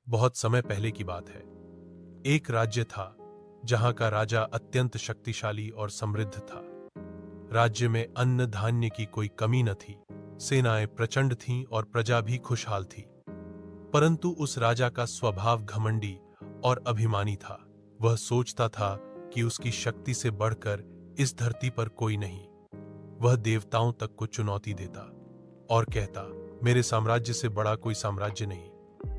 बहुत समय पहले की बात है। एक राज्य था जहां का राजा अत्यंत शक्तिशाली और समृद्ध था। राज्य में अन्न धान्य की कोई कमी न थी, सेनाएं प्रचंड थीं और प्रजा भी खुशहाल थी। परंतु उस राजा का स्वभाव घमंडी और अभिमानी था। वह सोचता था कि उसकी शक्ति से बढ़कर इस धरती पर कोई नहीं। वह देवताओं तक को चुनौती देता और कहता, मेरे साम्राज्य से बड़ा कोई साम्राज्य नहीं,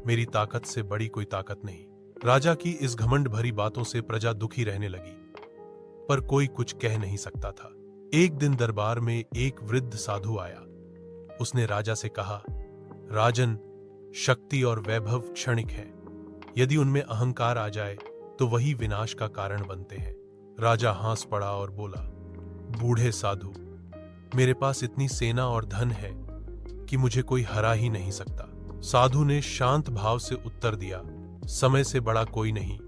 मेरी ताकत से बड़ी कोई ताकत नहीं। राजा की इस घमंड भरी बातों से प्रजा दुखी रहने लगी, पर कोई कुछ कह नहीं सकता था। एक दिन दरबार में एक वृद्ध साधु आया। उसने राजा से कहा, राजन, शक्ति और वैभव क्षणिक है। यदि उनमें अहंकार आ जाए तो वही विनाश का कारण बनते हैं। राजा हंस पड़ा और बोला, बूढ़े साधु, मेरे पास इतनी सेना और धन है कि मुझे कोई हरा ही नहीं सकता। साधु ने शांत भाव से उत्तर दिया, समय से बड़ा कोई नहीं।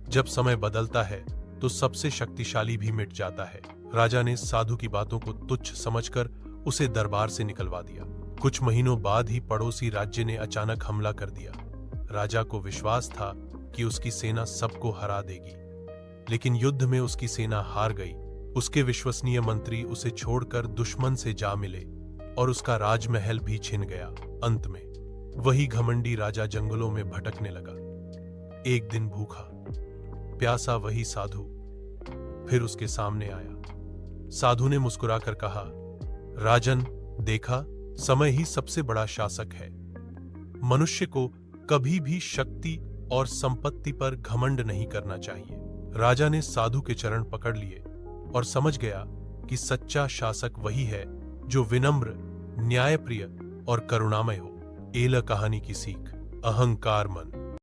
जब समय बदलता है तो सबसे शक्तिशाली भी मिट जाता है। राजा ने साधु की बातों को तुच्छ समझकर उसे दरबार से निकलवा दिया। कुछ महीनों बाद ही पड़ोसी राज्य ने अचानक हमला कर दिया। राजा को विश्वास था कि उसकी सेना सबको हरा देगी, लेकिन युद्ध में उसकी सेना हार गई। उसके विश्वसनीय मंत्री उसे छोड़कर दुश्मन से जा मिले और उसका राजमहल भी छिन गया। अंत में वही घमंडी राजा जंगलों में भटकने लगा। एक दिन भूखा प्यासा वही साधु फिर उसके सामने आया। साधु ने मुस्कुराकर कहा, राजन, देखा, समय ही सबसे बड़ा शासक है। मनुष्य को कभी भी शक्ति और संपत्ति पर घमंड नहीं करना चाहिए। राजा ने साधु के चरण पकड़ लिए और समझ गया कि सच्चा शासक वही है जो विनम्र, न्यायप्रिय और करुणामय हो। एला कहानी की सीख, अहंकार मन